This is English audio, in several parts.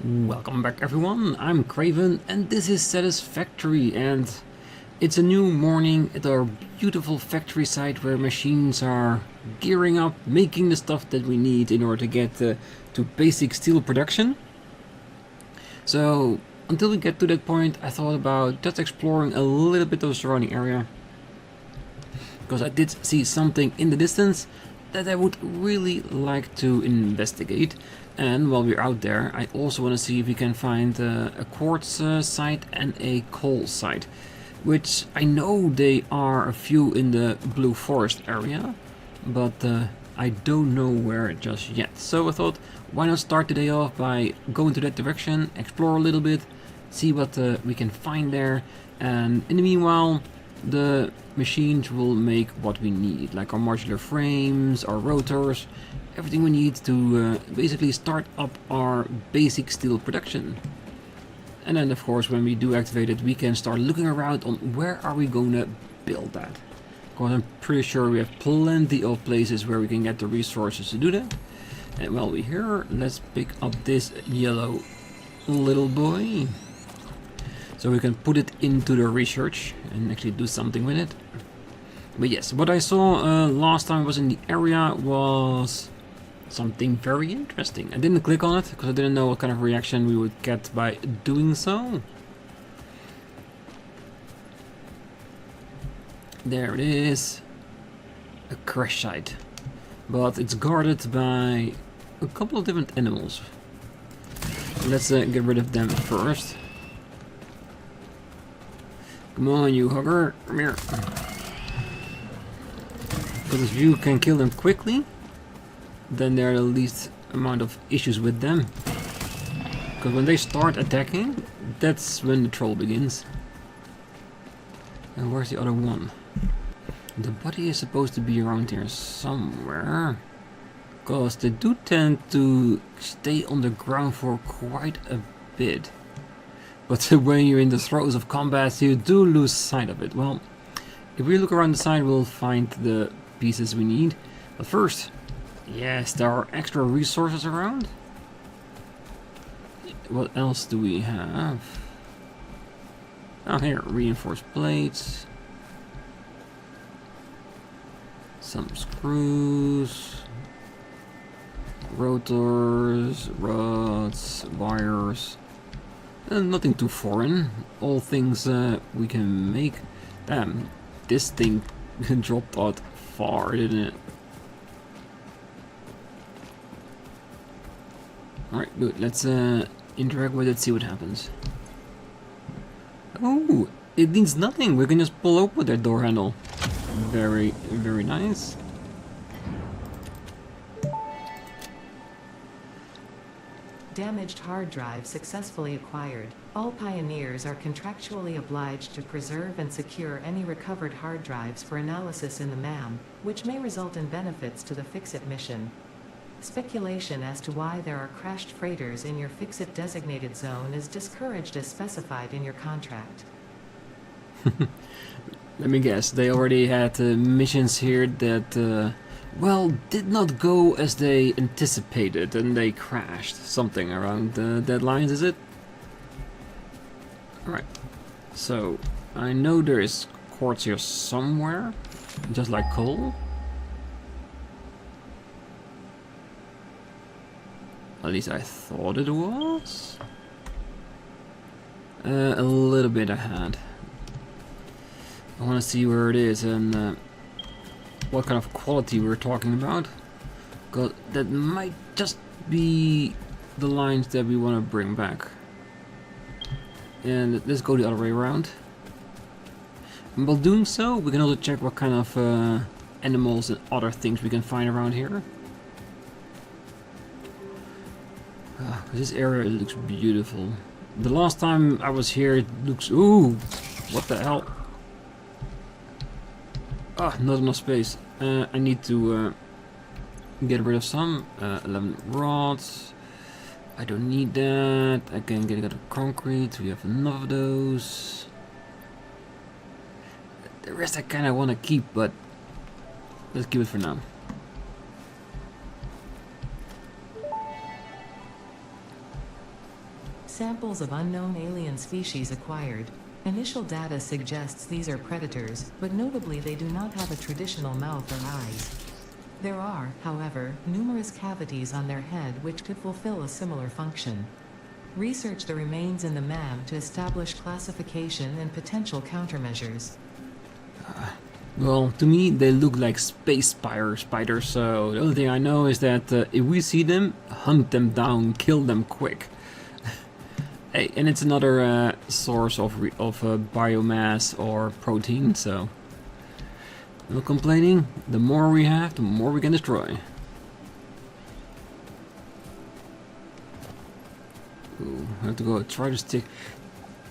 Welcome back everyone, I'm Craven and this is Satisfactory, and it's a new morning at our beautiful factory site where machines are gearing up, making the stuff that we need in order to get to basic steel production. So until we get to that point, I thought about just exploring a little bit of the surrounding area, because I did see something in the distance that I would really like to investigate. And while we're out there, I also want to see if we can find a quartz site and a coal site, which I know they are a few in the Blue Forest area, but I don't know where just yet. So I thought, why not start the day off by going to that direction, explore a little bit, see what we can find there, and in the meanwhile, the machines will make what we need, like our modular frames, our rotors, everything we need to basically start up our basic steel production. And then of course when we do activate it, we can start looking around on where are we going to build that. Because I'm pretty sure we have plenty of places where we can get the resources to do that. And while we're here, let's pick up this yellow little boy, so we can put it into the research and actually do something with it. But yes, what I saw last time was in the area was something very interesting. I didn't click on it because I didn't know what kind of reaction we would get by doing so. There it is, a crash site, but it's guarded by a couple of different animals. Let's get rid of them first. Come on, you hugger, come here. Because if you can kill them quickly, then there are the least amount of issues with them. Because when they start attacking, that's when the trouble begins. And where's the other one? The body is supposed to be around here somewhere, because they do tend to stay on the ground for quite a bit. But when you're in the throes of combat, you do lose sight of it. Well, if we look around the side, we'll find the pieces we need. But first, yes, there are extra resources around. What else do we have? Oh, here, reinforced plates. Some screws. Rotors, rods, wires. Nothing too foreign. All things we can make. Damn, this thing dropped out far, didn't it? Alright, good. Let's interact with it, see what happens. Oh, it needs nothing. We can just pull open that door handle. Very, very nice. Damaged hard drive successfully acquired. All pioneers are contractually obliged to preserve and secure any recovered hard drives for analysis in the MAM, which may result in benefits to the Fix-It mission. Speculation as to why there are crashed freighters in your Fix-It designated zone is discouraged as specified in your contract. Let me guess, they already had missions here that well, did not go as they anticipated and they crashed. Something around the deadlines, is it? Alright, so I know there is quartz here somewhere, just like coal. At least I thought it was. A little bit I had. I want to see where it is and what kind of quality we're talking about, because that might just be the lines that we want to bring back. And let's go the other way around. And while doing so, we can also check what kind of animals and other things we can find around here. This area looks beautiful. The last time I was here, it looks... Ooh! What the hell? Ah, not enough space. I need to get rid of some. 11 rods. I don't need that. I can get out of concrete. We have enough of those. The rest I kind of want to keep, but let's keep it for now. Samples of unknown alien species acquired. Initial data suggests these are predators, but notably they do not have a traditional mouth or eyes. There are, however, numerous cavities on their head which could fulfill a similar function. Research the remains in the MAM to establish classification and potential countermeasures. Well, to me they look like space spiders, so the only thing I know is that if we see them, hunt them down, kill them quick. Hey, and it's another source of biomass or protein, so no complaining. The more we have, the more we can destroy. Ooh, I have to go try to stick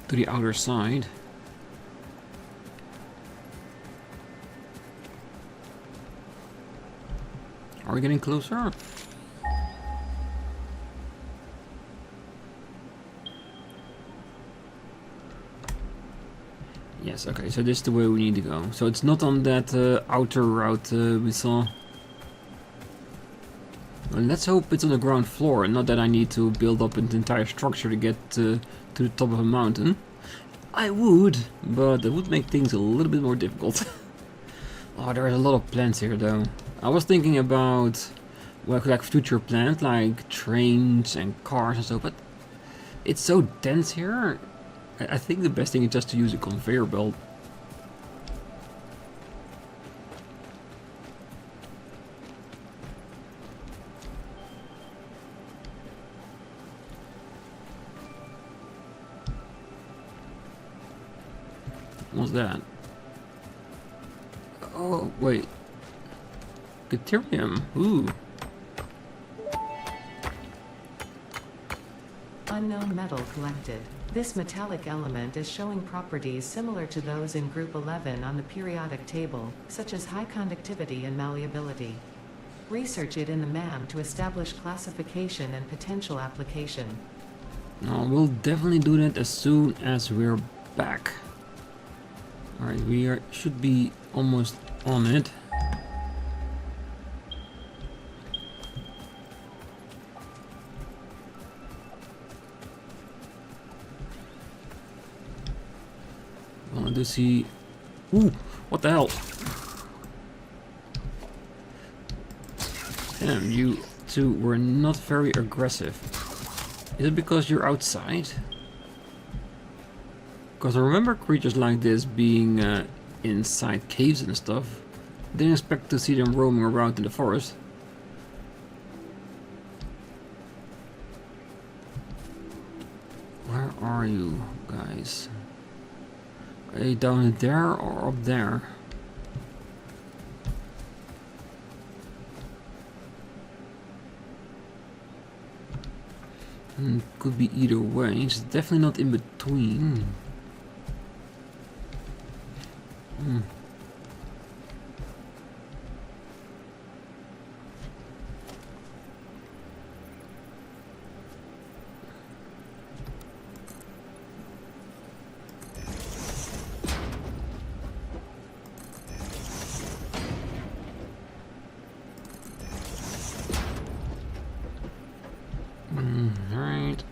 to the outer side. Are we getting closer? Yes, okay, so this is the way we need to go. So it's not on that outer route we saw. Well, let's hope it's on the ground floor, and not that I need to build up an entire structure to get to the top of a mountain. I would, but it would make things a little bit more difficult. Oh, there's a lot of plants here though. I was thinking about, well, like future plants, like trains and cars and so, but it's so dense here. I think the best thing is just to use a conveyor belt. What's that? Oh, wait. Deuterium. Ooh. Unknown metal collected. This metallic element is showing properties similar to those in Group 11 on the periodic table, such as high conductivity and malleability. Research it in the MAM to establish classification and potential application. We'll definitely do that as soon as we're back. Alright, should be almost on it. Well, I do see... Ooh, what the hell? Damn, you two were not very aggressive. Is it because you're outside? Because I remember creatures like this being inside caves and stuff. Didn't expect to see them roaming around in the forest. Where are you guys? Are you down there or up there? Could be either way. It's definitely not in between. Right.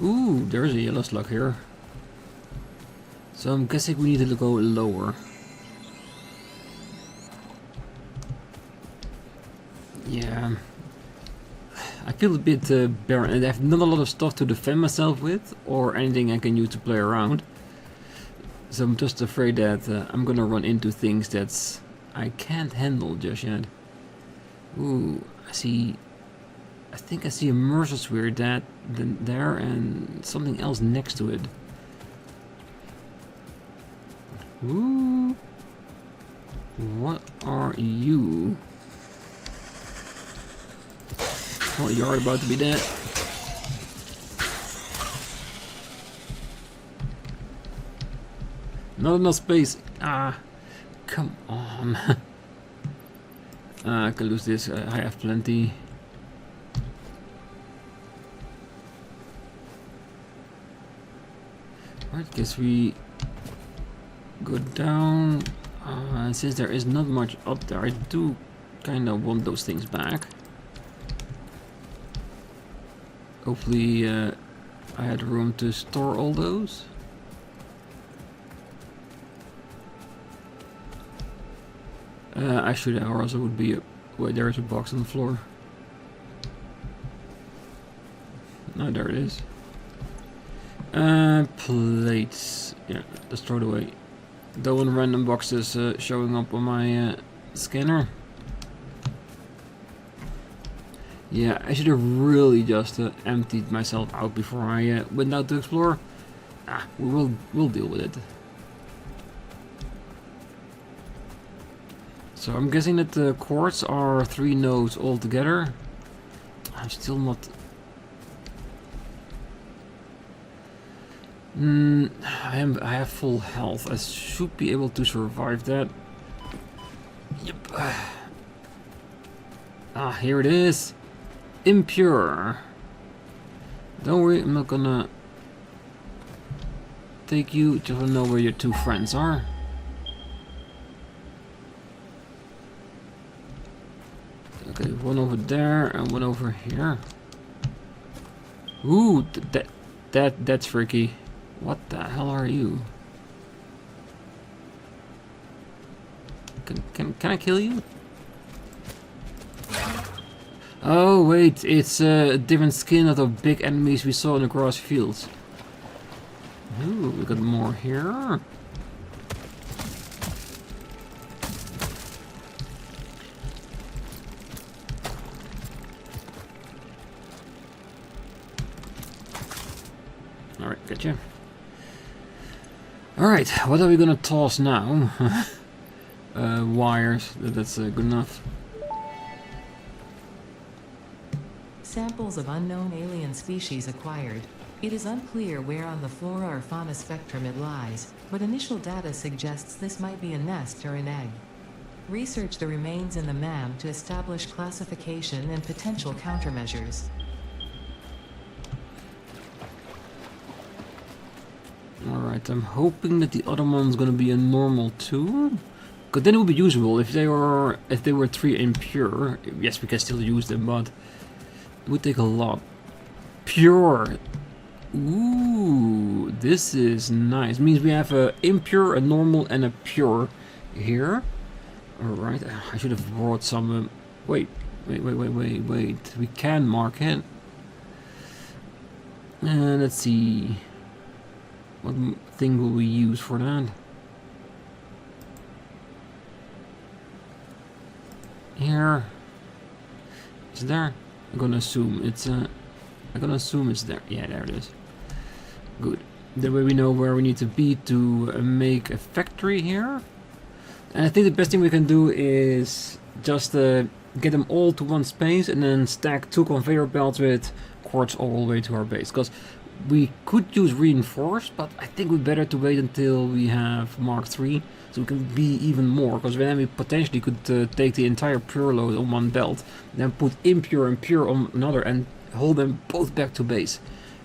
Ooh, there's a yellow slug here. So I'm guessing we need to go lower. Yeah. I feel a bit barren, and I have not a lot of stuff to defend myself with, or anything I can use to play around. So I'm just afraid that I'm gonna run into things that I can't handle just yet. Ooh, I think I see a Mercer Sphere there and something else next to it. Ooh. What are you? Oh, you're about to be dead. Not enough space. Ah, come on. I can lose this. I have plenty. Right, guess we Go down. Since there is not much up there, I do kind of want those things back. Hopefully I had room to store all those. I should have, or else it would be wait, there is a box on the floor. No, there it is. Plates. Yeah, just throw it away. Don't want random boxes showing up on my scanner. Yeah, I should have really just emptied myself out before I went out to explore. We'll deal with it. So I'm guessing that the quartz are 3 nodes altogether. I'm still not. I have full health. I should be able to survive that. Yep. Here it is. Impure. Don't worry, I'm not gonna take you. Just wanna know where your 2 friends are. Okay, one over there and one over here. Ooh, that's freaky. What the hell are you? Can I kill you? Oh wait, it's a different skin of the big enemies we saw in the grass fields. Ooh, we got more here. Alright, gotcha. Alright, what are we gonna toss now? Wires, that's good enough. Samples of unknown alien species acquired. It is unclear where on the flora or fauna spectrum it lies, but initial data suggests this might be a nest or an egg. Research the remains in the MAM to establish classification and potential countermeasures. Alright, I'm hoping that the other one's gonna be a normal too. Because then it would be usable. If they were 3 impure, yes, we can still use them, but it would take a lot. Pure. Ooh, this is nice. It means we have a impure, a normal, and a pure here. Alright, I should have brought some. Wait. We can mark it. Let's see. What thing will we use for that? Here. Is it there? I'm gonna assume it's there. Yeah, there it is. Good. That way we know where we need to be to make a factory here. And I think the best thing we can do is just get them all to one space and then stack 2 conveyor belts with quartz all the way to our base. Because we could use reinforced, but I think we're better to wait until we have Mark III, so we can be even more, because then we potentially could take the entire pure load on one belt, then put impure and pure on another and hold them both back to base,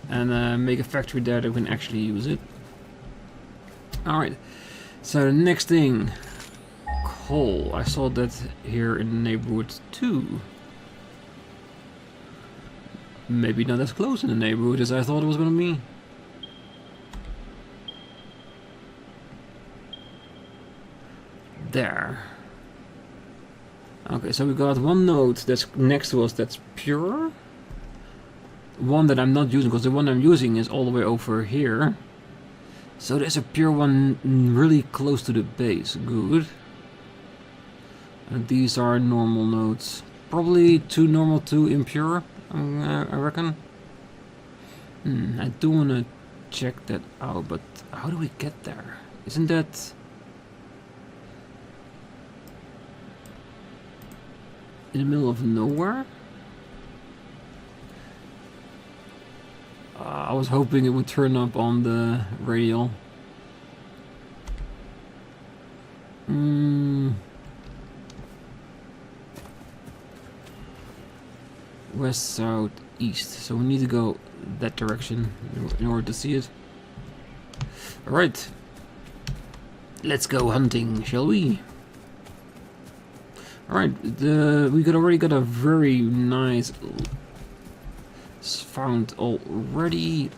and make a factory there that we can actually use it. Alright, so the next thing, coal. I saw that here in the neighborhood too. Maybe not as close in the neighborhood as I thought it was going to be. There. Okay, so we got one node that's next to us that's pure. One that I'm not using, because the one I'm using is all the way over here. So there's a pure one really close to the base. Good. And these are normal nodes. Probably 2 normal, 2 impure. I reckon. I do want to check that out, but how do we get there? Isn't that in the middle of nowhere? I was hoping it would turn up on the radial. West, south, east. So we need to go that direction in order to see it. Alright. let's go hunting, shall we? Alright, we already got a very nice found already.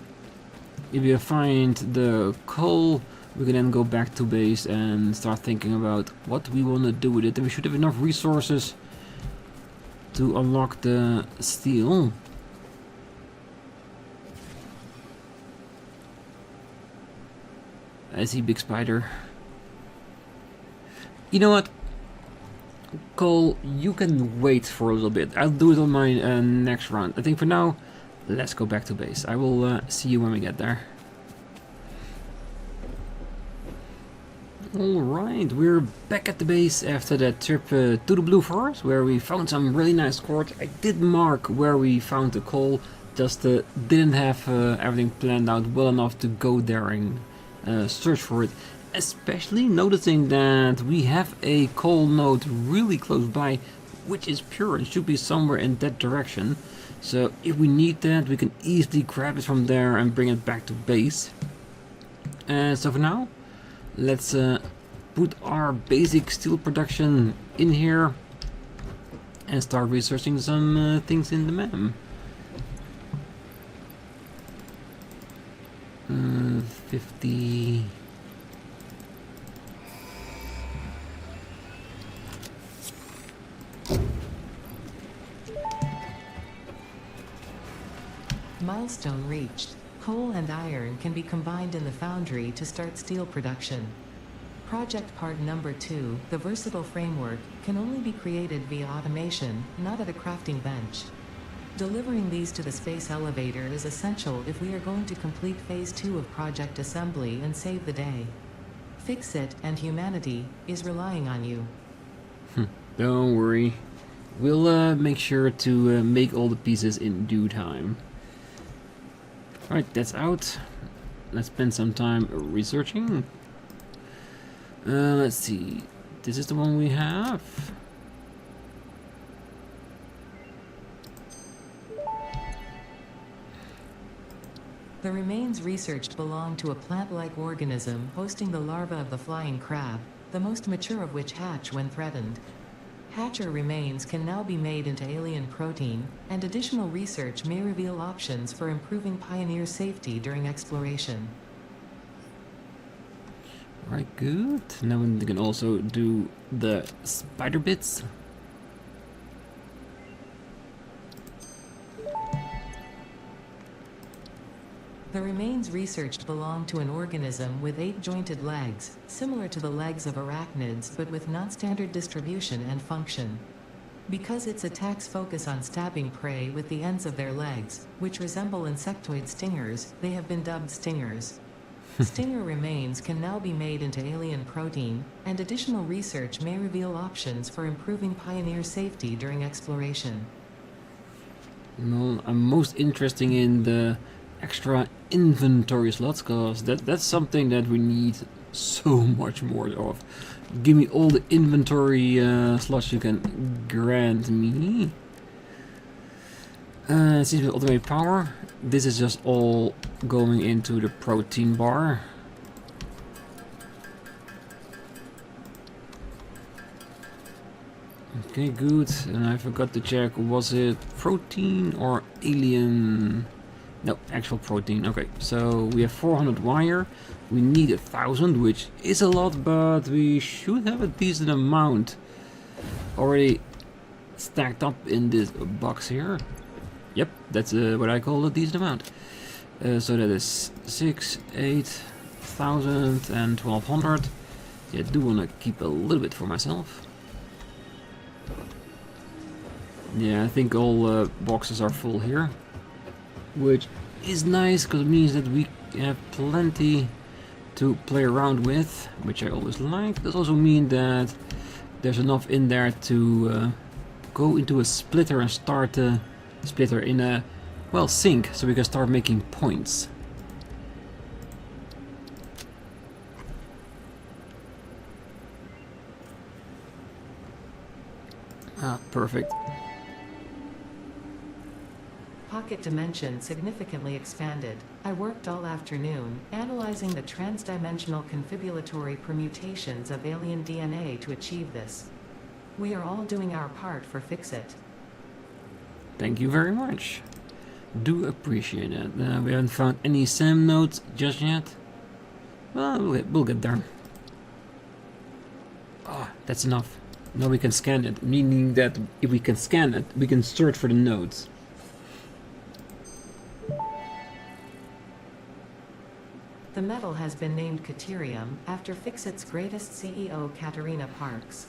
If we find the coal, we can then go back to base and start thinking about what we want to do with it. And we should have enough resources to unlock the steel. I see big spider. You know what? Cole, you can wait for a little bit. I'll do it on my next round. I think for now, let's go back to base. I will see you when we get there. Alright, we're back at the base after that trip to the Blue Forest, where we found some really nice quartz. I did mark where we found the coal, just didn't have everything planned out well enough to go there and search for it. Especially noticing that we have a coal node really close by, which is pure and should be somewhere in that direction. So if we need that, we can easily grab it from there and bring it back to base. So for now, let's put our basic steel production in here and start researching some things in the map. 50... Milestone reached. Coal and iron can be combined in the foundry to start steel production. Project part number 2, the versatile framework, can only be created via automation, not at a crafting bench. Delivering these to the space elevator is essential if we are going to complete phase 2 of project assembly and save the day. Fix-It and humanity is relying on you. Don't worry. We'll make sure to make all the pieces in due time. Alright, that's out. Let's spend some time researching. Let's see. This is the one we have. The remains researched belong to a plant-like organism hosting the larva of the flying crab, the most mature of which hatch when threatened. Hatcher remains can now be made into alien protein, and additional research may reveal options for improving Pioneer safety during exploration. Right, good. Now we can also do the spider bits. The remains researched belong to an organism with 8 jointed legs, similar to the legs of arachnids but with non-standard distribution and function. Because its attacks focus on stabbing prey with the ends of their legs, which resemble insectoid stingers, they have been dubbed stingers. Stinger remains can now be made into alien protein, and additional research may reveal options for improving Pioneer safety during exploration. Well, I'm most interested in the extra inventory slots, because that's something that we need so much more of. Give me all the inventory slots you can grant me. Since with automated power, this is just all going into the protein bar. Okay, good. And I forgot to check, was it protein or alien? No, actual protein. Okay, so we have 400 wire. We need 1,000, which is a lot, but we should have a decent amount already stacked up in this box here. Yep, that's what I call a decent amount. So that is 6, 8,000 and 1,200. Yeah, I do want to keep a little bit for myself. Yeah, I think all boxes are full here, which is nice because it means that we have plenty to play around with, which I always like. Does also mean that there's enough in there to go into a splitter and start a splitter in a, well, sink, so we can start making points. Perfect. pocket dimension significantly expanded. I worked all afternoon, analyzing the transdimensional confibulatory permutations of alien DNA to achieve this. We are all doing our part for Fix-It. Thank you very much. Do appreciate it. We haven't found any SAM nodes just yet. Well, we'll get there. Ah, that's enough. Now we can scan it, meaning that if we can scan it, we can search for the nodes. The metal has been named Caterium, after Fix-It's greatest CEO Katerina Parks.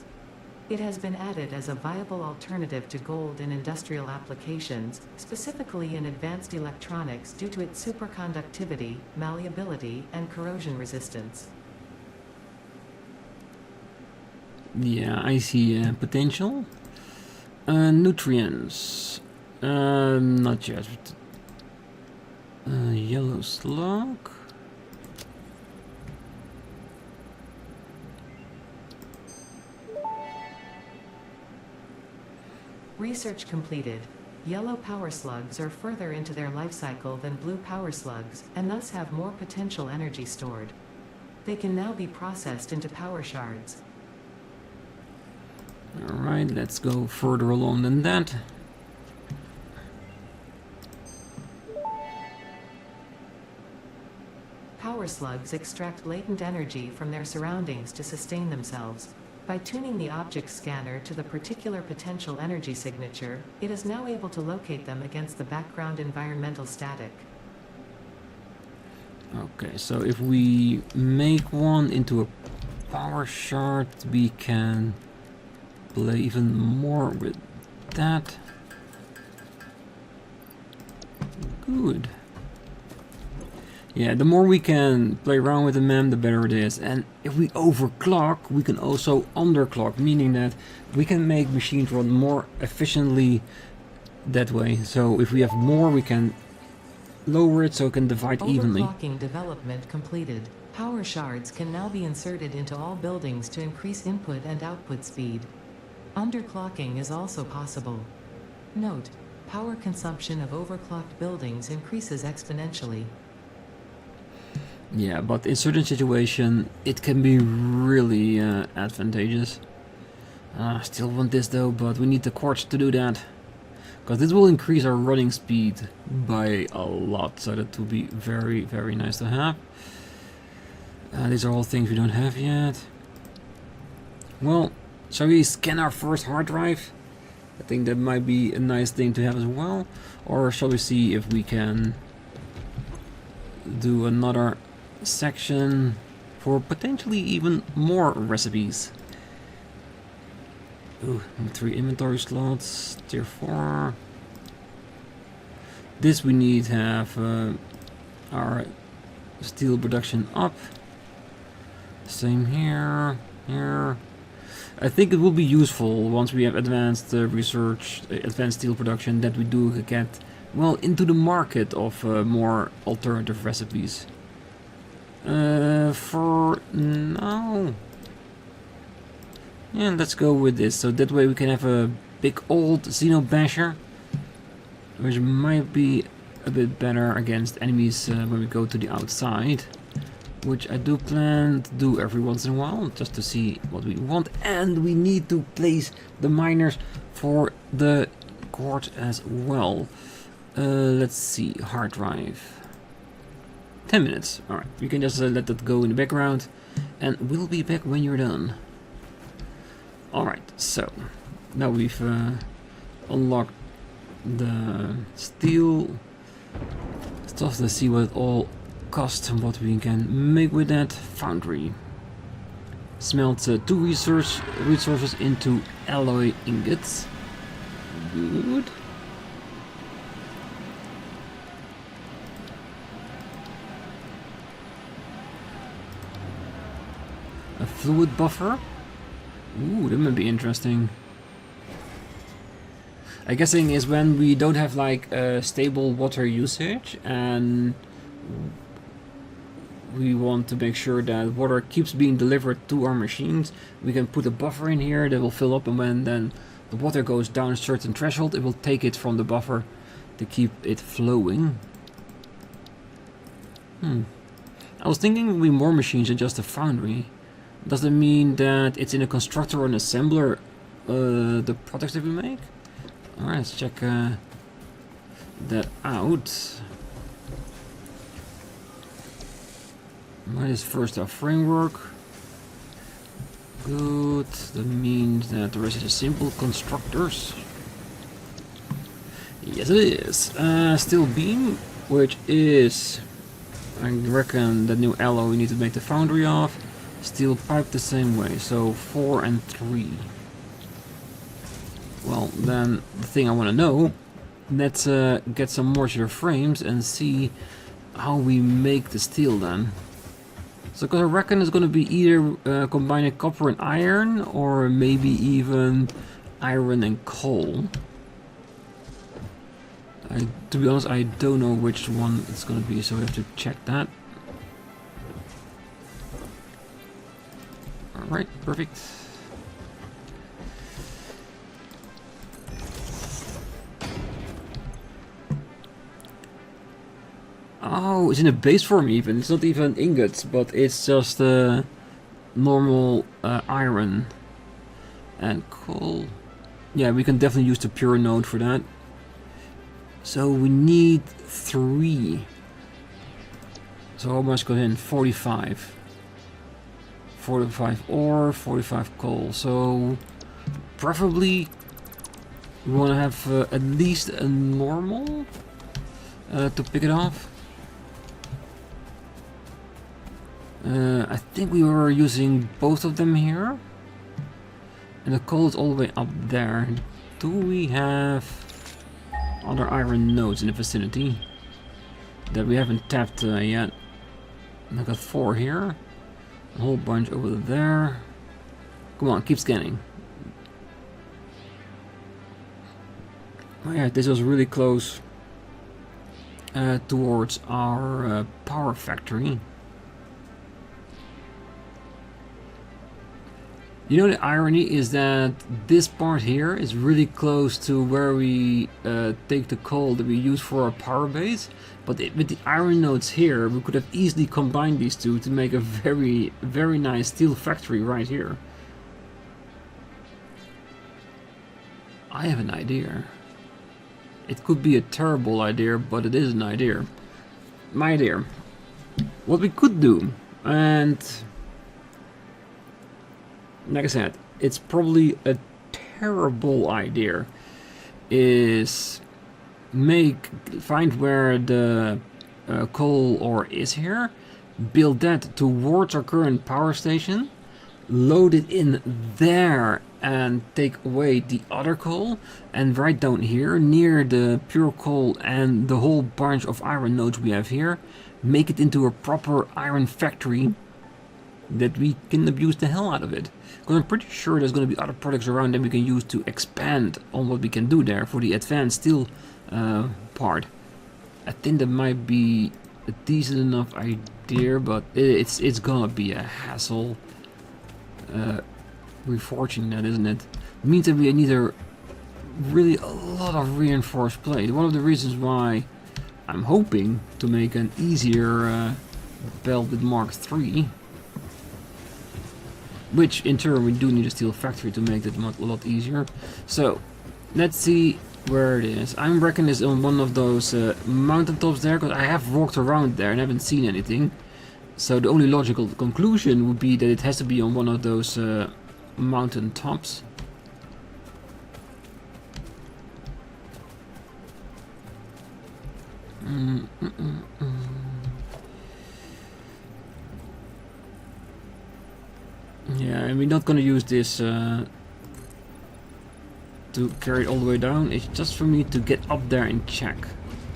It has been added as a viable alternative to gold in industrial applications, specifically in advanced electronics due to its superconductivity, malleability, and corrosion resistance. Yeah, I see potential. Nutrients. Not yet. Yellow slug. Research completed. Yellow power slugs are further into their life cycle than blue power slugs, and thus have more potential energy stored. They can now be processed into power shards. Alright, let's go further along than that. Power slugs extract latent energy from their surroundings to sustain themselves. By tuning the object scanner to the particular potential energy signature, it is now able to locate them against the background environmental static. Okay, so if we make one into a power shard, we can play even more with that. Good. Yeah, the more we can play around with the MEM, the better it is. And if we overclock, we can also underclock, meaning that we can make machines run more efficiently that way. So if we have more, we can lower it so it can divide evenly. Overclocking development completed. Power shards can now be inserted into all buildings to increase input and output speed. Underclocking is also possible. Note: power consumption of overclocked buildings increases exponentially. Yeah, but in certain situations it can be really advantageous. Still want this though, but we need the quartz to do that. Because this will increase our running speed by a lot, so that will be very, very nice to have. These are all things we don't have yet. Well, shall we scan our first hard drive? I think that might be a nice thing to have as well. Or shall we see if we can do another section for potentially even more recipes? Ooh, 3 inventory slots, tier 4. This we need to have our steel production up. Same here, here. I think it will be useful once we have advanced research, advanced steel production, that we do get, well, into the market of more alternative recipes. For now, yeah, let's go with this. So that way we can have a big old Xeno Basher, which might be a bit better against enemies when we go to the outside, which I do plan to do every once in a while, just to see what we want. And we need to place the miners for the quartz as well. Let's see, hard drive. 10 minutes. Alright, we can just let that go in the background, and we'll be back when you're done. Alright, so now we've unlocked the steel stuff. Let's see what it all costs and what we can make with that. Foundry. Smelt 2 resources into alloy ingots. Good. A fluid buffer. Ooh, that might be interesting. I guessing is when we don't have like a stable water usage and we want to make sure that water keeps being delivered to our machines, we can put a buffer in here that will fill up, and when then the water goes down a certain threshold, it will take it from the buffer. I to keep it flowing. I was thinking there would be more machines than just a foundry. Does that mean that it's in a constructor or an assembler, the products that we make? Alright, let's check that out. What is first our framework? Good, that means that the rest is simple constructors. Yes it is. Steel beam, which is, I reckon, the new alloy we need to make the foundry of. Steel pipe the same way, so 4 and 3. Well, then the thing I want to know, let's get some modular frames and see how we make the steel then. So, because I reckon it's going to be either combining copper and iron, or maybe even iron and coal. To be honest, I don't know which one it's going to be, so we have to check that. Alright, perfect. Oh, it's in a base form even. It's not even ingots, but it's just normal iron and coal. Yeah, we can definitely use the pure node for that. So we need 3. So how much goes in? 45. 45 ore, 45 coal. So preferably we want to have at least a normal to pick it off. I think we were using both of them here. And the coal is all the way up there. Do we have other iron nodes in the vicinity that we haven't tapped yet? I got 4 here. A whole bunch over there. Come on, keep scanning. Oh yeah, this was really close towards our power factory. You know, the irony is that this part here is really close to where we take the coal that we use for our power base, but with the iron nodes here we could have easily combined these two to make a very, very nice steel factory right here. I have an idea. It could be a terrible idea, but it is an idea. My idea. What we could do, and like I said, it's probably a terrible idea, is find where the coal ore is here, build that towards our current power station, load it in there and take away the other coal, and right down here near the pure coal and the whole bunch of iron nodes we have here, make it into a proper iron factory that we can abuse the hell out of it. Because I'm pretty sure there's going to be other products around that we can use to expand on what we can do there for the advanced steel part. I think that might be a decent enough idea, but it's gonna be a hassle. Reforging that, isn't it? It means that we need really a lot of reinforced plate. One of the reasons why I'm hoping to make an easier belted Mark III. Which in turn we do need a steel factory to make it a lot easier. So let's see where it is. I reckon it's on one of those mountaintops there, because I have walked around there and haven't seen anything. So the only logical conclusion would be that it has to be on one of those mountain tops. Yeah, and we're not gonna use this to carry it all the way down. It's just for me to get up there and check,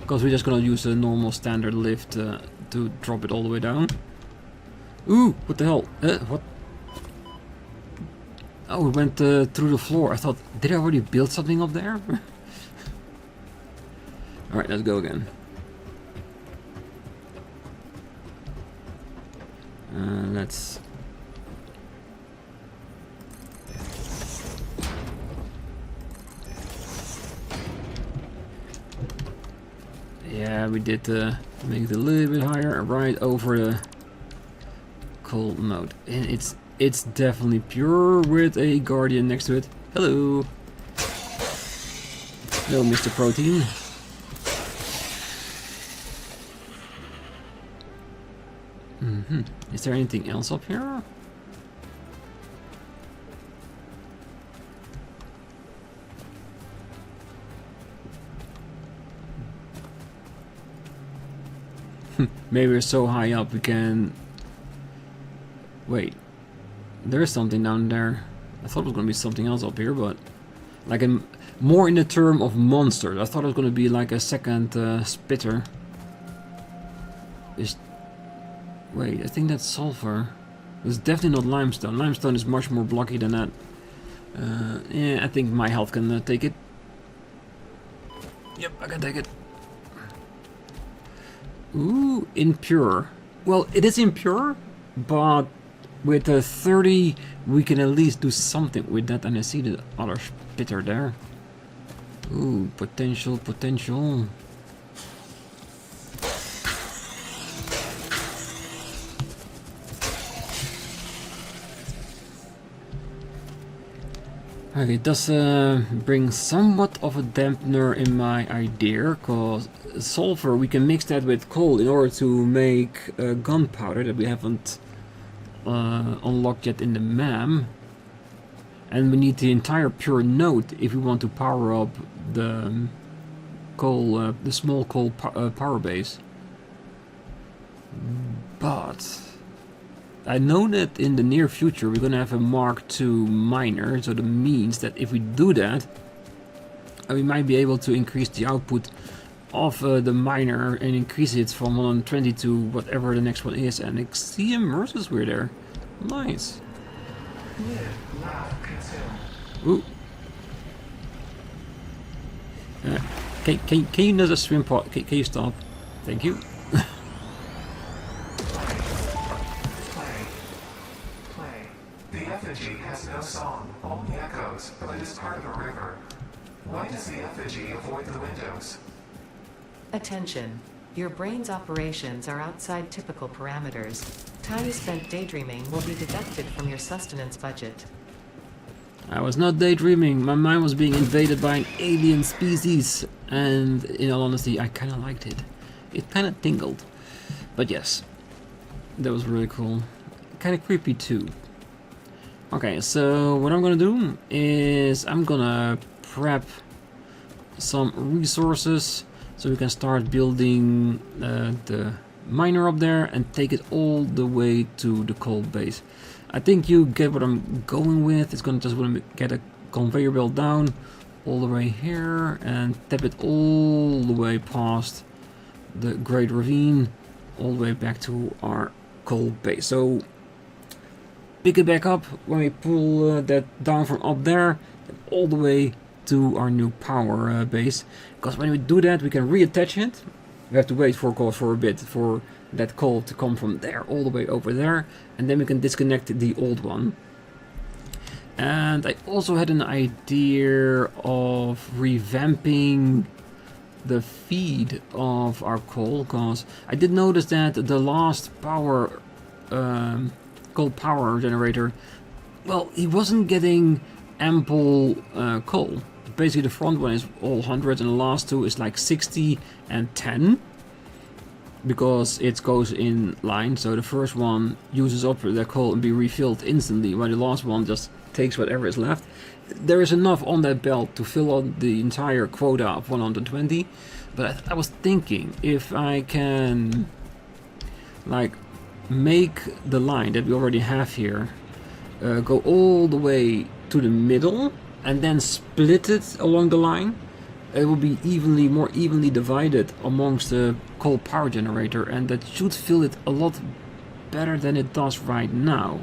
because we're just gonna use a normal standard lift to drop it all the way down. Ooh, what the hell? What? Oh, it went through the floor. I thought, did I already build something up there? Alright, let's go again. Let's... Yeah, we did make it a little bit higher, right over the coal node. And it's definitely pure with a guardian next to it. Hello. No, Mr. Protein. Is there anything else up here? Maybe we're so high up we can... Wait. There is something down there. I thought it was going to be something else up here, but... Like more in the term of monsters. I thought it was going to be like a second spitter. Wait, I think that's sulfur. It's definitely not limestone. Limestone is much more blocky than that. Yeah, I think my health can take it. Yep, I can take it. Ooh, impure. Well, it is impure, but with 30 we can at least do something with that. And I see the other spitter there. Ooh, potential. Okay, it does bring somewhat of a dampener in my idea, because sulfur, we can mix that with coal in order to make gunpowder that we haven't unlocked yet in the MAM. And we need the entire pure node if we want to power up the coal, the small coal power base. But I know that in the near future we're gonna have a Mark II miner, so that means that if we do that, we might be able to increase the output of the miner and increase it from 120 to whatever the next one is. And XCM versus we're there. Nice. Ooh. Can you know the swim pod? Can you stop? Thank you. The effigy has no song, only echoes, but it is part of a river. Why does the effigy avoid the windows? Attention. Your brain's operations are outside typical parameters. Time spent daydreaming will be deducted from your sustenance budget. I was not daydreaming. My mind was being invaded by an alien species. And in all honesty, I kind of liked it. It kind of tingled. But yes, that was really cool. Kind of creepy too. Okay, so what I'm gonna do is I'm gonna prep some resources so we can start building the miner up there and take it all the way to the coal base. I think you get what I'm going with. It's gonna just want to get a conveyor belt down all the way here and tap it all the way past the Great Ravine, all the way back to our coal base. So pick it back up when we pull that down from up there all the way to our new power base, because when we do that we can reattach it. We have to wait for a bit for that coal to come from there all the way over there, and then we can disconnect the old one. And I also had an idea of revamping the feed of our coal, because I did notice that the last power coal power generator, well, he wasn't getting ample coal. Basically the front one is all 100 and the last two is like 60 and 10, because it goes in line. So the first one uses up the coal and be refilled instantly, while the last one just takes whatever is left. There is enough on that belt to fill out the entire quota of 120, but I was thinking if I can like make the line that we already have here go all the way to the middle and then split it along the line. It will be more evenly divided amongst the coal power generator, and that should fill it a lot better than it does right now,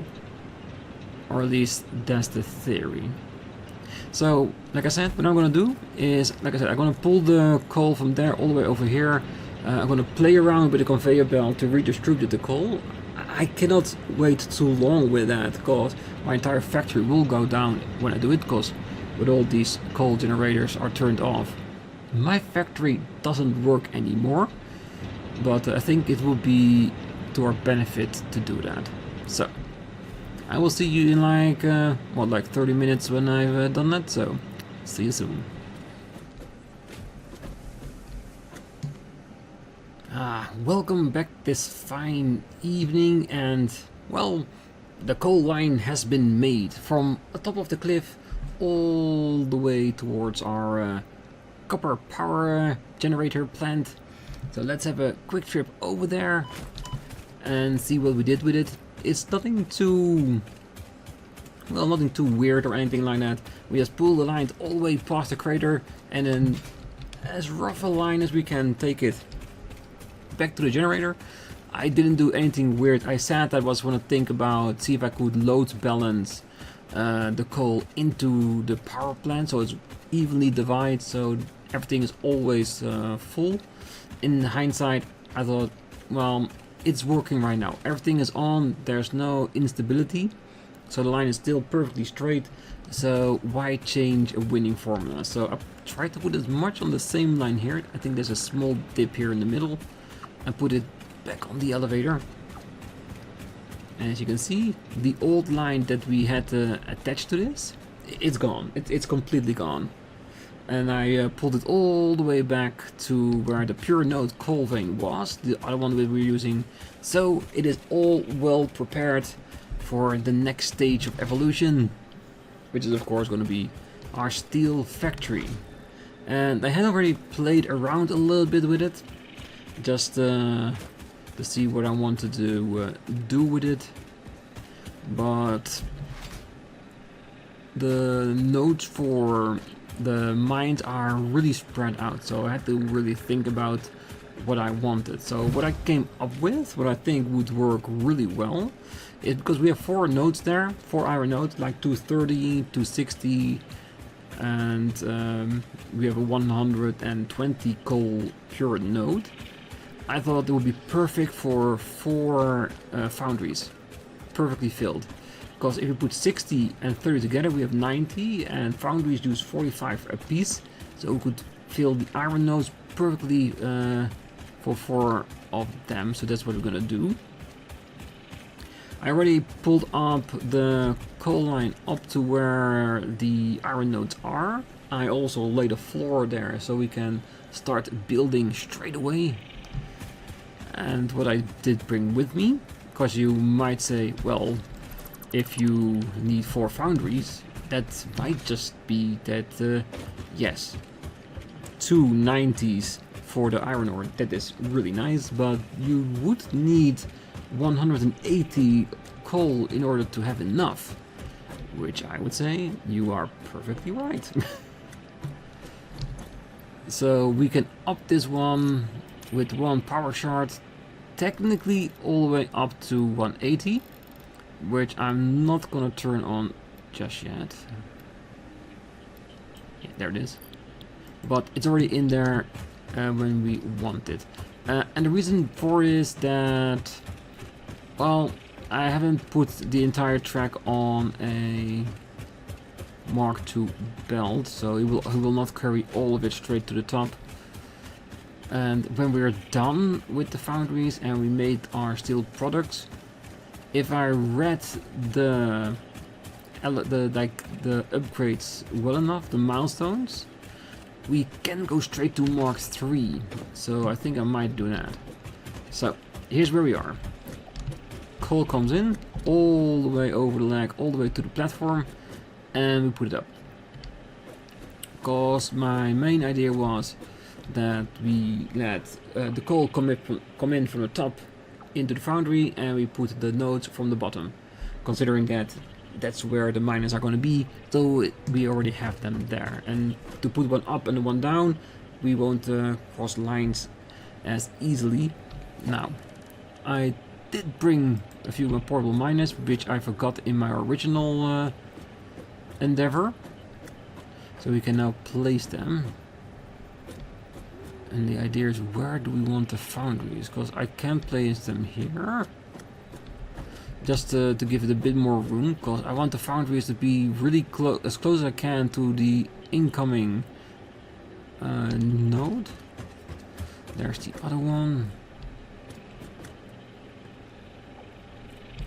or at least that's the theory. So like I said, what I'm gonna do is, like I said, I'm gonna pull the coal from there all the way over here. I'm gonna play around with the conveyor belt to redistribute the coal. I cannot wait too long with that, because my entire factory will go down when I do it, because with all these coal generators are turned off, my factory doesn't work anymore. but I think it will be to our benefit to do that. So I will see you in like like 30 minutes when I've done that, so see you soon. Welcome back this fine evening, and well, the coal line has been made from the top of the cliff all the way towards our copper power generator plant. So let's have a quick trip over there and see what we did with it. It's nothing too weird or anything like that. We just pull the lines all the way past the crater, and then as rough a line as we can take it back to the generator. I didn't do anything weird. I said I was going to think about see if I could load balance the coal into the power plant so it's evenly divided, so everything is always full. In hindsight, I thought, well, it's working right now. Everything is on. There's no instability, so the line is still perfectly straight. So why change a winning formula? So I tried to put as much on the same line here. I think there's a small dip here in the middle, and put it back on the elevator. And as you can see, the old line that we had attached to this, it's gone. It's completely gone. And I pulled it all the way back to where the pure node coal vein was, the other one that we were using. So it is all well prepared for the next stage of evolution, which is of course going to be our steel factory. And I had already played around a little bit with it, just to see what I wanted to do with it. But the nodes for the mines are really spread out, so I had to really think about what I wanted. So what I came up with, what I think would work really well, is because we have 4 nodes there, 4 iron nodes, like 230, 260, and we have a 120 coal pure node. I thought it would be perfect for 4 foundries, perfectly filled. Because if you put 60 and 30 together, we have 90, and foundries use 45 a piece, so we could fill the iron nodes perfectly for 4 of them. So that's what we're gonna do. I already pulled up the coal line up to where the iron nodes are. I also laid a floor there so we can start building straight away. And what I did bring with me, because you might say, well, if you need 4 foundries, that might just be that, yes, 2 90s for the iron ore, that is really nice, but you would need 180 coal in order to have enough, which I would say you are perfectly right. So we can up this one with 1 power shard, technically all the way up to 180, which I'm not gonna turn on just yet. Yeah, there it is. But it's already in there when we want it. And the reason for it is that, well, I haven't put the entire track on a Mark II belt, so it will not carry all of it straight to the top. And when we're done with the foundries and we made our steel products, if I read the upgrades well enough, the milestones, we can go straight to Mark III. So I think I might do that. So here's where we are. Coal comes in all the way over the leg, all the way to the platform, and we put it up. Because my main idea was that we let the coal come in from the top into the foundry, and we put the nodes from the bottom, considering that that's where the miners are going to be, so we already have them there. And to put one up and one down, we won't cross lines as easily. Now, I did bring a few more portable miners, which I forgot in my original endeavor, so we can now place them. And the idea is, where do we want the foundries? Because I can place them here, just to give it a bit more room, because I want the foundries to be really as close as I can to the incoming node. There's the other one.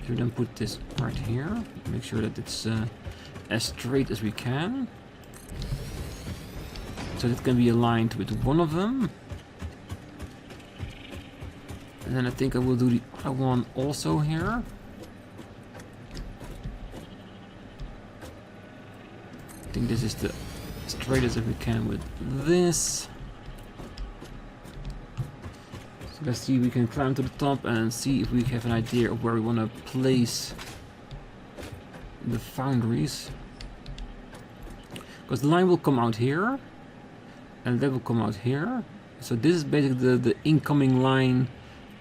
If we then put this right here, make sure that it's as straight as we can. So that can be aligned with one of them. And then I think I will do the other one also here. I think this is the straightest that we can with this. So let's see, we can climb to the top and see if we have an idea of where we want to place the foundries. Because the line will come out here, and that will come out here. So this is basically the incoming line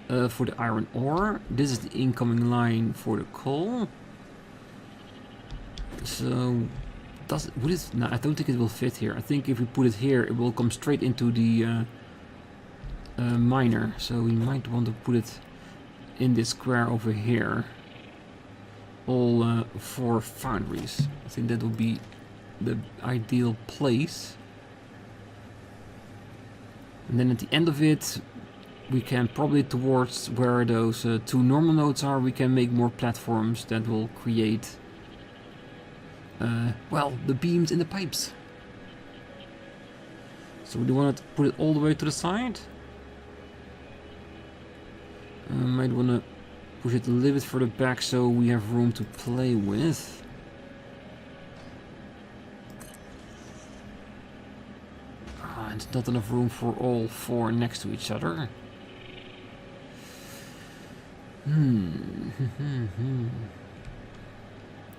for the iron ore. This is the incoming line for the coal. So would it? No, I don't think it will fit here. I think if we put it here, it will come straight into the miner. So we might want to put it in this square over here. All 4 foundries. I think that would be the ideal place. And then at the end of it, we can probably towards where those 2 normal nodes are, we can make more platforms that will create well, the beams in the pipes. So we want to put it all the way to the side. Might want to push it a little bit further back so we have room to play with. And not enough room for all 4 next to each other.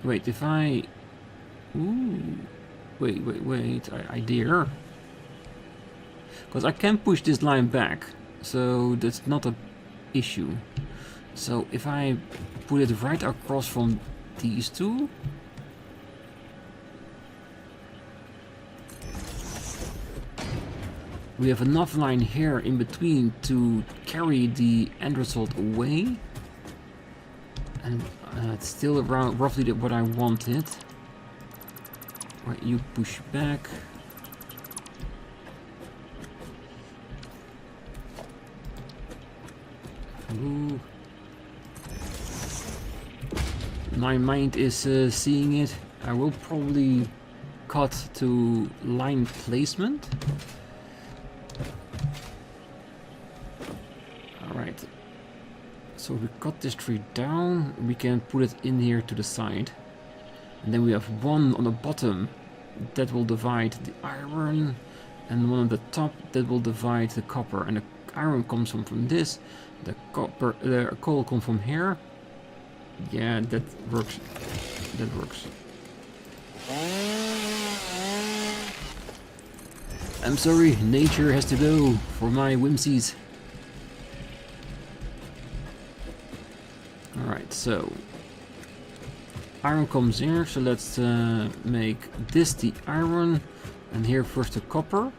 Wait, if I... Ooh. Wait, idea. Because I can push this line back, so that's not an issue. So if I put it right across from these 2, we have enough line here in between to carry the end result away. And it's still around roughly what I wanted. Right, you push back. Ooh. My mind is seeing it. I will probably cut to line placement. Alright. So we cut this tree down, we can put it in here to the side. And then we have one on the bottom that will divide the iron, and one on the top that will divide the copper. And the iron comes from this, the coal comes from here. Yeah, that works. That works. I'm sorry, nature has to go for my whimsies. Alright, so iron comes here, so let's make this the iron, and here first the copper,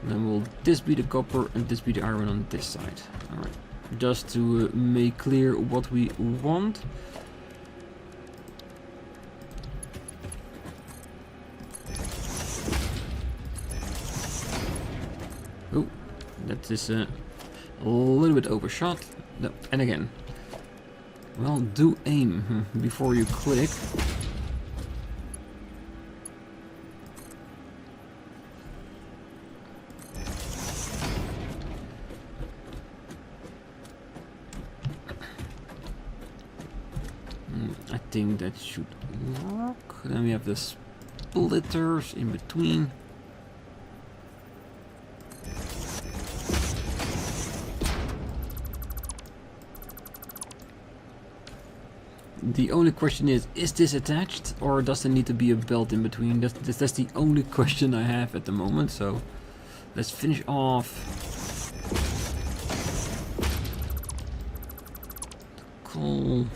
and then will this be the copper and this be the iron on this side. Alright, just to make clear what we want. Oh, that is a little bit overshot. No, and again. Well, do aim before you click. I think that should work. Then we have the splitters in between. The only question is this attached, or does there need to be a belt in between? That's the only question I have at the moment, so let's finish off the coal.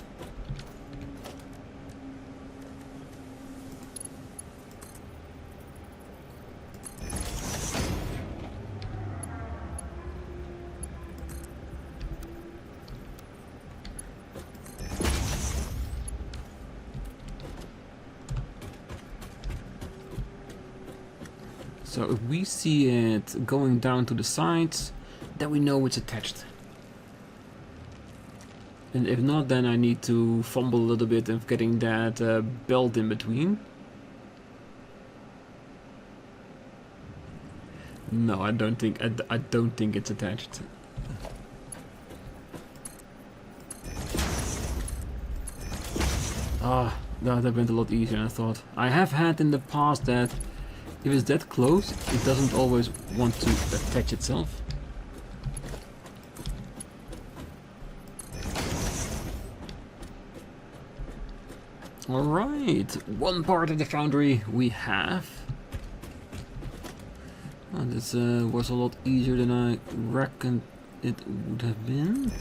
So if we see it going down to the sides, then we know it's attached. And if not, then I need to fumble a little bit of getting that belt in between. No, I don't think I don't think it's attached. Ah, that went a lot easier than I thought. I have had in the past that if it's that close, it doesn't always want to attach itself. Alright, one part of the foundry we have. Oh, this was a lot easier than I reckoned it would have been.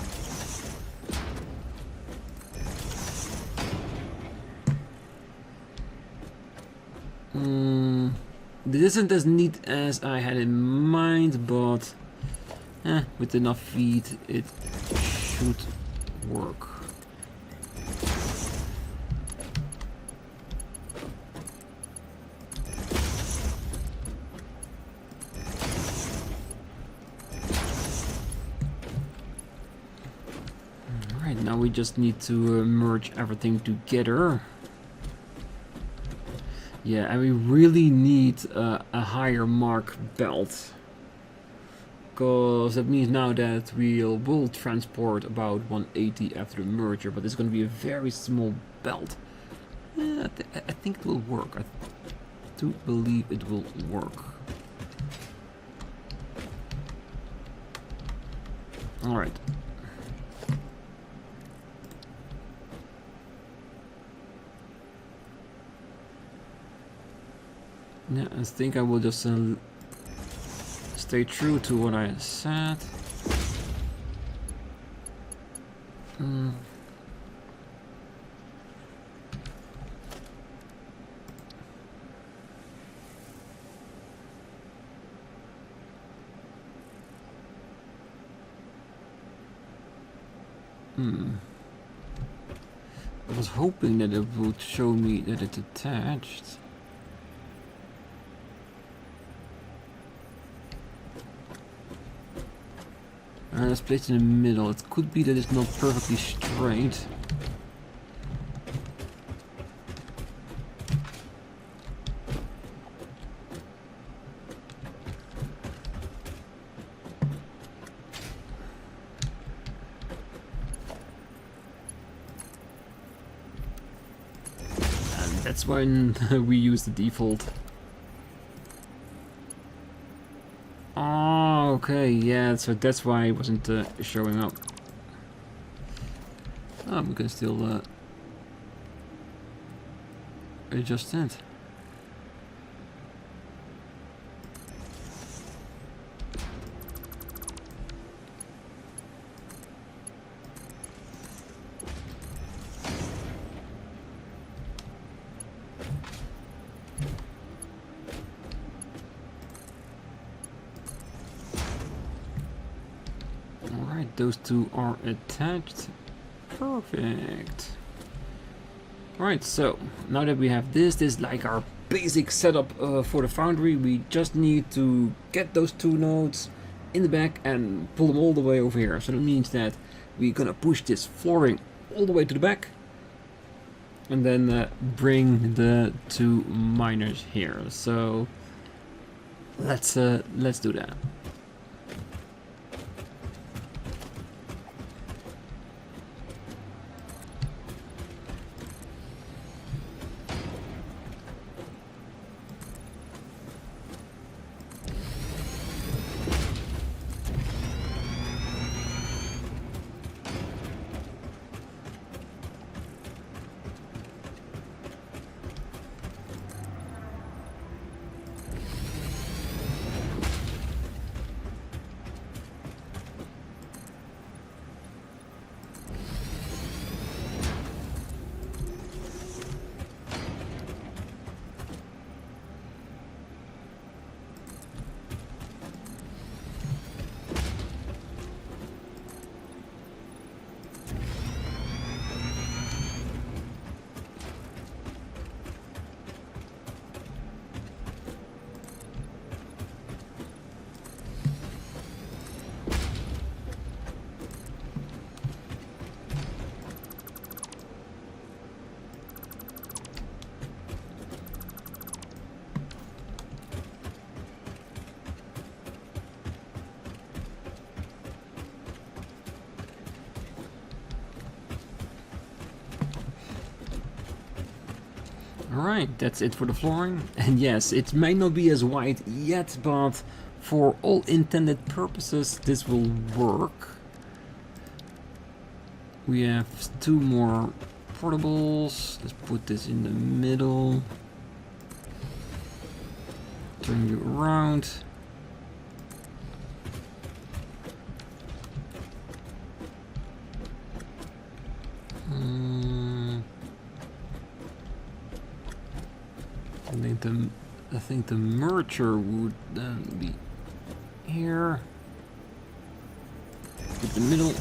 This isn't as neat as I had in mind, but with enough feet it should work. Alright, now we just need to merge everything together. Yeah, and we really need a higher mark belt, because that means now that will transport about 180 after the merger, but it's going to be a very small belt. Yeah, I think it will work. I do believe it will work. Alright. Yeah, I think I will just stay true to what I said. I was hoping that it would show me that it's attached. Let's place it in the middle. It could be that it's not perfectly straight. And that's when we use the default. Okay, yeah, so that's why it wasn't showing up. Oh, we can still adjust it. Those two are attached. Perfect. Alright, so now that we have this is like our basic setup for the foundry. We just need to get those two nodes in the back and pull them all the way over here. So that means that we're gonna push this flooring all the way to the back and then bring the two miners here. So let's do that. Alright, that's it for the flooring. And yes, it may not be as wide yet, but for all intended purposes this will work. We have 2 more portables. Let's put this in the middle. Turn you around. I think the merger would then be here. In the middle.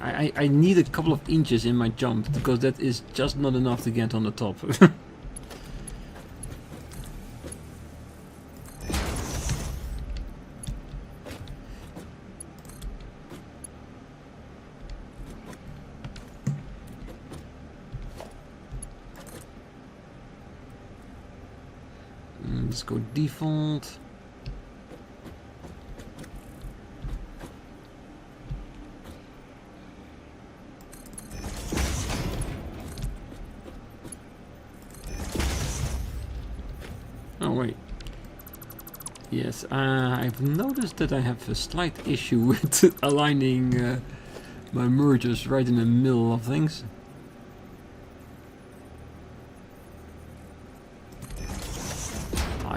I need a couple of inches in my jump because that is just not enough to get on the top. Let's go default. Oh wait. Yes, I've noticed that I have a slight issue with aligning my mergers right in the middle of things.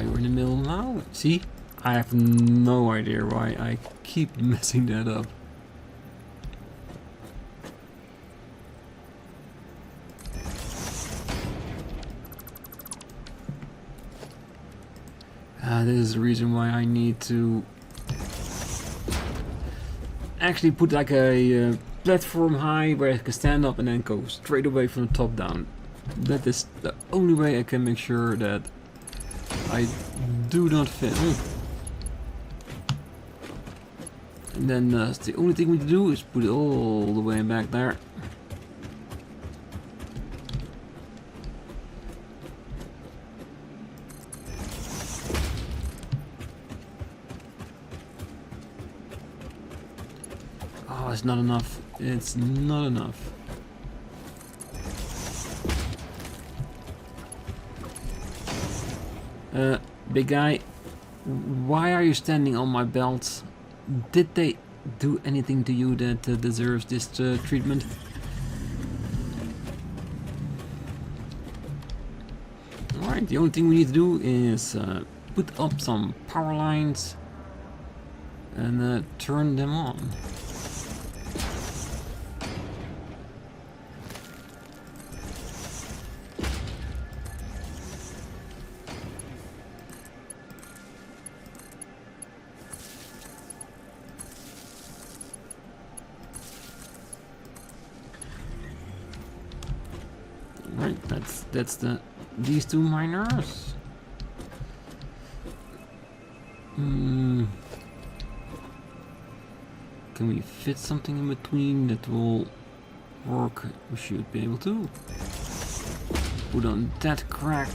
We're in the middle now. See? I have no idea why I keep messing that up. This is the reason why I need to actually put like a platform high where I can stand up and then go straight away from the top down. That is the only way I can make sure that I do not fail. And then the only thing we need to do is put it all the way back there. Oh, it's not enough. It's not enough. Big guy, why are you standing on my belt? Did they do anything to you that deserves this treatment? Alright, the only thing we need to do is put up some power lines and turn them on. Right, that's these 2 miners. Can we fit something in between that will work? We should be able to. Put on that crack.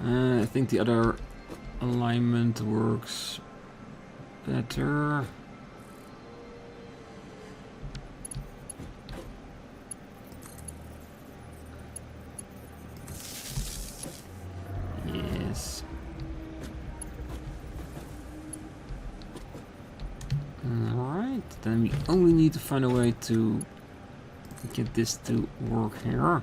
I think the other alignment works better. Yes. Alright, then we only need to find a way to get this to work here.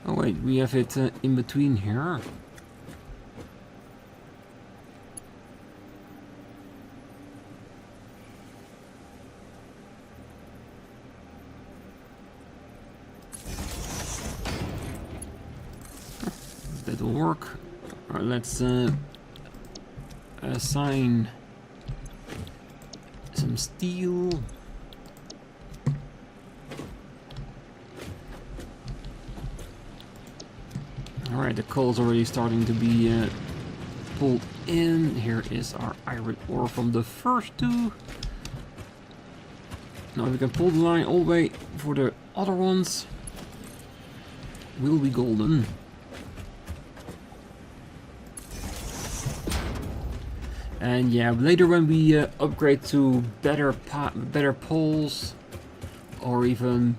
Oh wait, we have it in between here. That'll work. Alright, let's assign some some steel. Alright, the coal's already starting to be pulled in. Here is our iron ore from the first two. Now we can pull the line all the way for the other ones. Will be golden. And yeah, later when we upgrade to better poles or even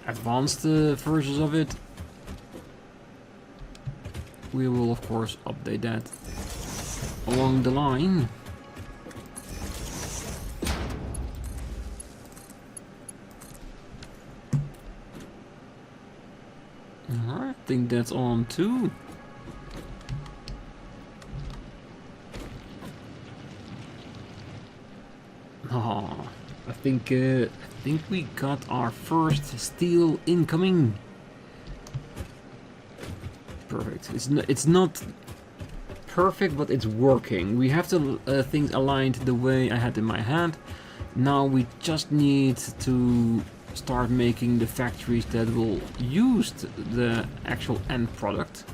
advanced versions of it, we will of course update that along the line. Alright, I think that's on too. Oh, I think we got our first steel incoming. Perfect. It's not perfect, but it's working. We have the things aligned the way I had in my hand. Now we just need to start making the factories that will use the actual end product.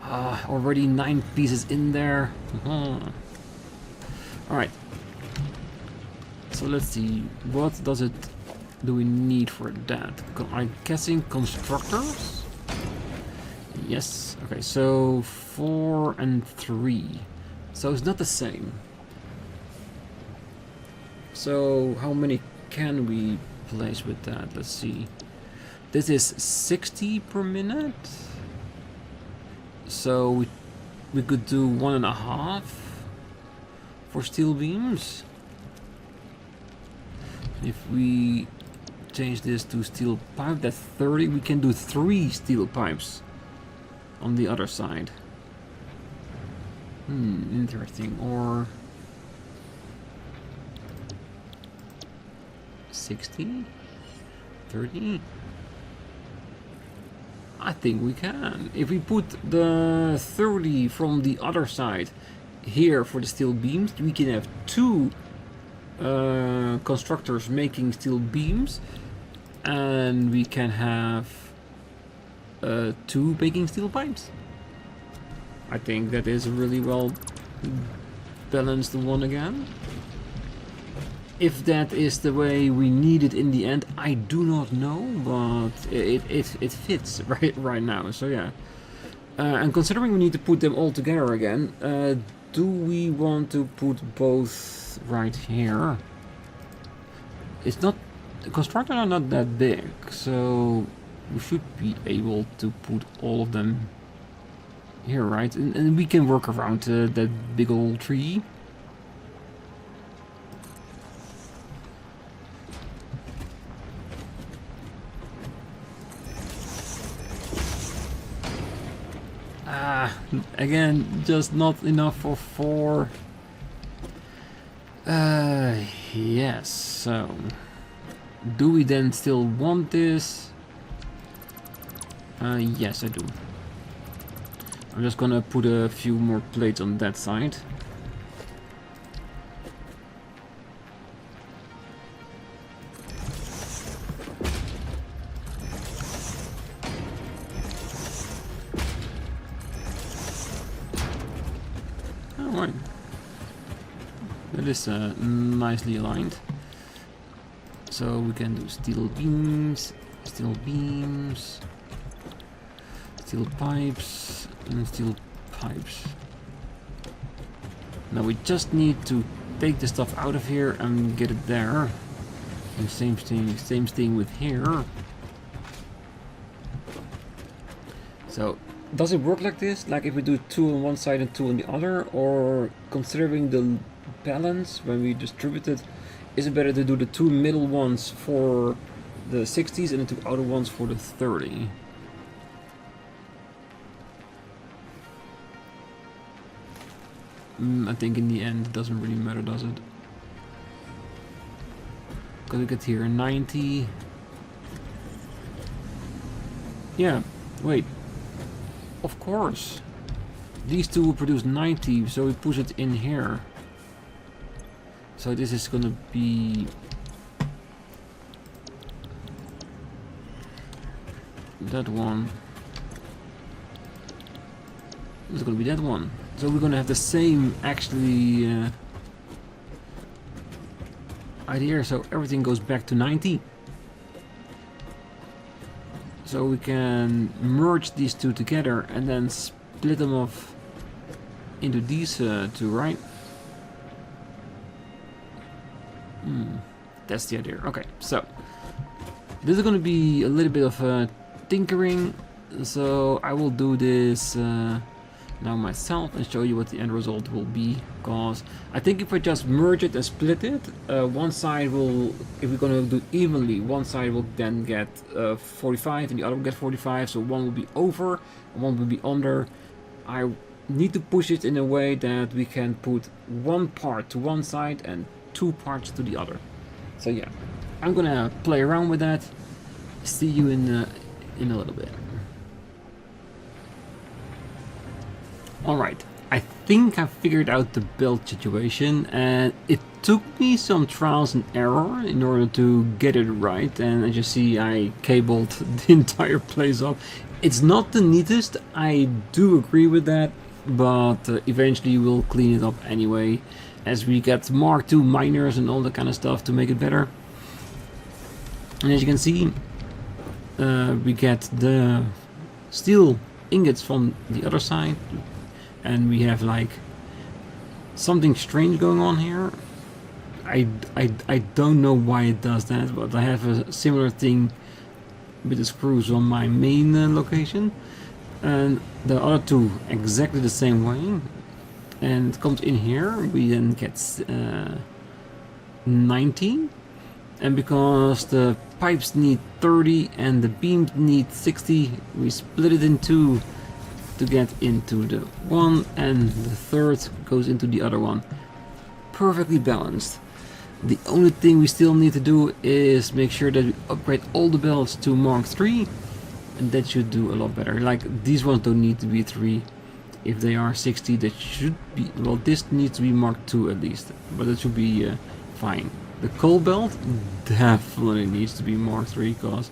Already 9 pieces in there. Alright. So let's see, what do we need for that? I'm guessing constructors? Yes, okay, so 4 and 3. So it's not the same. So how many can we place with that? Let's see. This is 60 per minute. So we could do 1.5 for steel beams. If we change this to steel pipe, that's 30. We can do 3 steel pipes on the other side. Interesting. Or 60? 30? I think we can. If we put the 30 from the other side here for the steel beams, we can have 2 constructors making steel beams, and we can have 2 making steel pipes. I think that is a really well balanced one again. If that is the way we need it in the end, I do not know, but it fits right now. So yeah, and considering we need to put them all together again, do we want to put both right here? It's not, the constructors are not that big, so we should be able to put all of them here, right? And we can work around that big old tree. Again, just not enough for 4. Yes, so do we then still want this? Yes, I do. I'm just gonna put a few more plates on that side. Alright. That is nicely aligned. So we can do steel beams, steel pipes, and steel pipes. Now we just need to take the stuff out of here and get it there. And same thing with here. So does it work like this? Like if we do 2 on one side and 2 on the other? Or considering the balance when we distribute it, is it better to do the 2 middle ones for the 60s and the 2 outer ones for the 30? I think in the end it doesn't really matter, does it? Because we get here 90. Yeah, wait. Of course. These two will produce 90, so we push it in here. So this is gonna be that one. It's gonna be that one. So we're gonna have the same actually idea. So everything goes back to 90. So we can merge these two together and then split them off into these two, right? That's the idea. Okay, so this is going to be a little bit of tinkering. So I will do this now myself and show you what the end result will be. Because I think if I just merge it and split it, one side will, if we're going to do evenly, one side will then get 45 and the other will get 45. So one will be over and one will be under. I need to push it in a way that we can put one part to one side and two parts to the other. So yeah, I'm gonna play around with that. See you in a little bit. Alright, I think I figured out the belt situation, and it took me some trials and error in order to get it right. And as you see, I cabled the entire place up. It's not the neatest, I do agree with that, but eventually we'll clean it up anyway, as we get Mark II miners and all that kind of stuff to make it better. And as you can see, we get the steel ingots from the other side, and we have like something strange going on here. I don't know why it does that, but I have a similar thing with the screws on my main location, and the other two exactly the same way. And it comes in here, we then get 90, and because the pipes need 30 and the beams need 60, we split it in two to get into the one, and the third goes into the other one. Perfectly balanced. The only thing we still need to do is make sure that we upgrade all the belts to Mark III, and that should do a lot better. Like, these ones don't need to be 3. If they are 60, that should be, well, this needs to be Mark II at least, but it should be fine. The coal belt definitely needs to be Mark III, because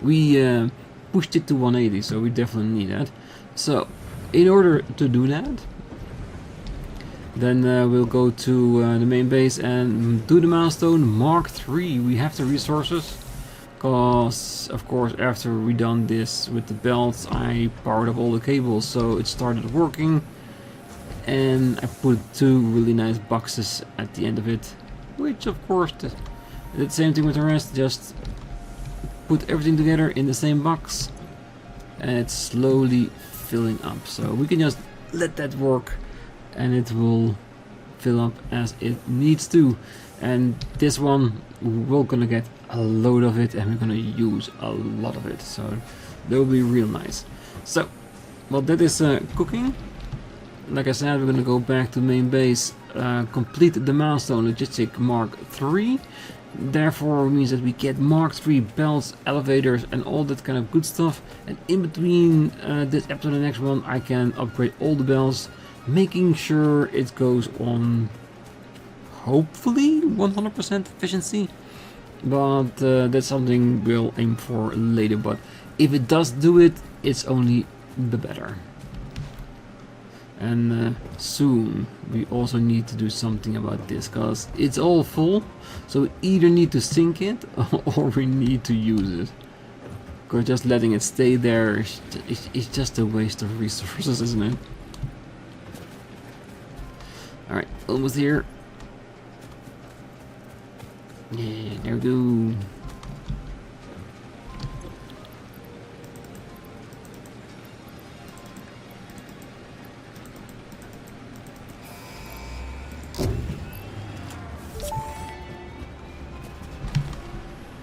we pushed it to 180, so we definitely need that. So, in order to do that, then we'll go to the main base and do the milestone Mark III. We have the resources, because of course after we done this with the belts, I powered up all the cables, so it started working, and I put 2 really nice boxes at the end of it, which of course did the same thing with the rest. Just put everything together in the same box, and it's slowly filling up, so we can just let that work and it will fill up as it needs to. And this one, we're gonna get a load of it and we're gonna use a lot of it, so that will be real nice. So, well, that is cooking. Like I said, we're gonna go back to main base, complete the milestone logistic Mark III. Therefore means that we get Mark III belts, elevators and all that kind of good stuff, and in between this episode and the next one I can upgrade all the belts, making sure it goes on hopefully 100% efficiency, but that's something we'll aim for later. But if it does do it, it's only the better. And soon we also need to do something about this, because it's all full, so we either need to sink it or we need to use it, because just letting it stay there is just a waste of resources, isn't it? Alright, almost here. Yeah, there we go.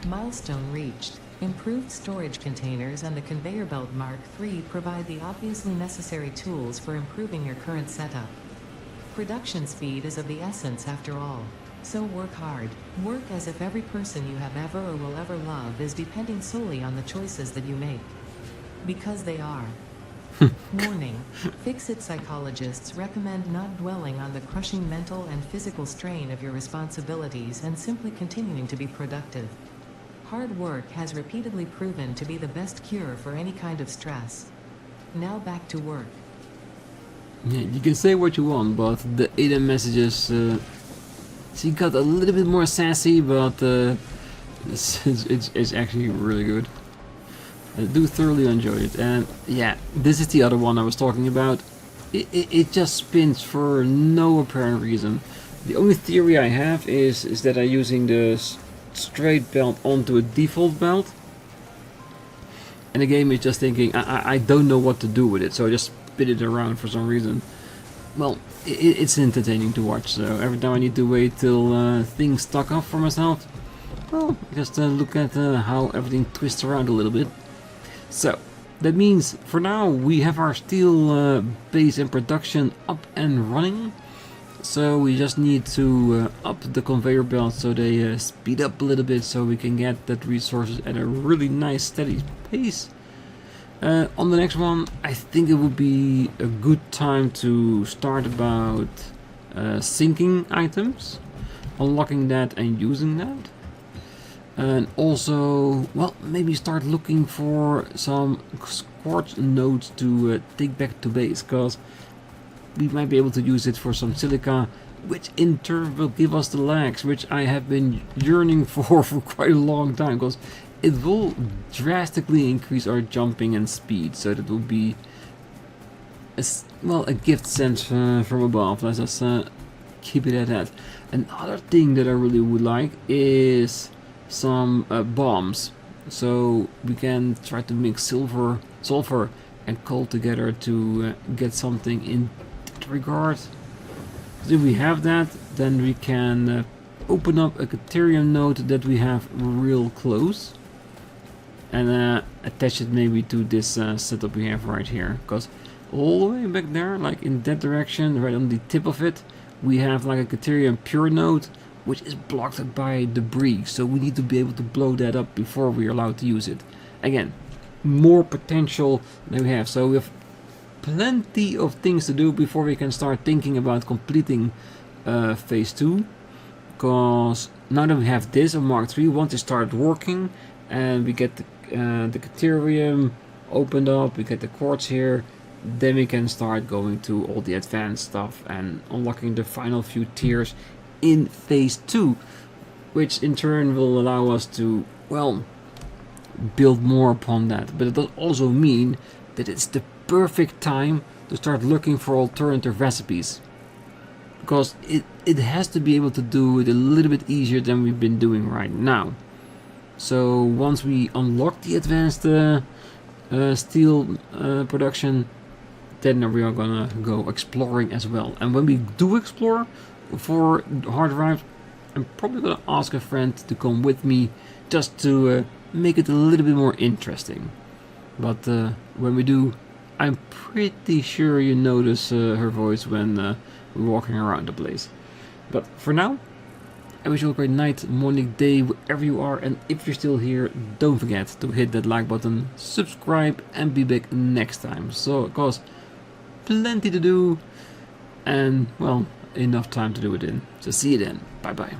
Milestone reached. Improved storage containers and the conveyor belt Mark III provide the obviously necessary tools for improving your current setup. Production speed is of the essence after all. So work hard. Work as if every person you have ever or will ever love is depending solely on the choices that you make. Because they are. Warning. Fix-it psychologists recommend not dwelling on the crushing mental and physical strain of your responsibilities and simply continuing to be productive. Hard work has repeatedly proven to be the best cure for any kind of stress. Now back to work. Yeah, you can say what you want, but the Ada messages, she got a little bit more sassy, but it's actually really good. I do thoroughly enjoy it, and yeah, this is the other one I was talking about. It just spins for no apparent reason. The only theory I have is that I'm using the straight belt onto a default belt, and the game is just thinking I don't know what to do with it, so I just spin it around for some reason. Well, it's entertaining to watch, so every time I need to wait till things stock up for myself, well, just look at how everything twists around a little bit. So, that means for now we have our steel base and production up and running. So we just need to up the conveyor belt so they speed up a little bit so we can get that resources at a really nice steady pace. On the next one, I think it would be a good time to start about sinking items, unlocking that and using that. And also, well, maybe start looking for some quartz nodes to take back to base, because we might be able to use it for some silica, which in turn will give us the lags, which I have been yearning for quite a long time, because it will drastically increase our jumping and speed, so that will be a gift sent from above. Let's just keep it at that. Another thing that I really would like is some bombs, so we can try to mix sulfur and coal together to get something in that regard. If we have that, then we can open up a Caterium node that we have real close, and attach it maybe to this setup we have right here, because all the way back there, like in that direction, right on the tip of it, we have like a Caterium pure node, which is blocked by debris, so we need to be able to blow that up before we're allowed to use it. Again, more potential than we have, so we have plenty of things to do before we can start thinking about completing phase 2, because now that we have this on Mark 3, once it starts working and we get the Caterium opened up, we get the quartz here, then we can start going to all the advanced stuff and unlocking the final few tiers in phase 2, which in turn will allow us to, well, build more upon that. But it does also mean that it's the perfect time to start looking for alternative recipes, because it has to be able to do it a little bit easier than we've been doing right now. So once we unlock the advanced steel production, then we are gonna go exploring as well. And when we do explore for hard drives, I'm probably gonna ask a friend to come with me, just to make it a little bit more interesting. But when we do, I'm pretty sure you notice her voice when we're walking around the place. But for now, I wish you a great night, morning, day, wherever you are, and if you're still here, don't forget to hit that like button, subscribe, and be back next time. So, of course, plenty to do, and, well, enough time to do it in. So see you then. Bye bye.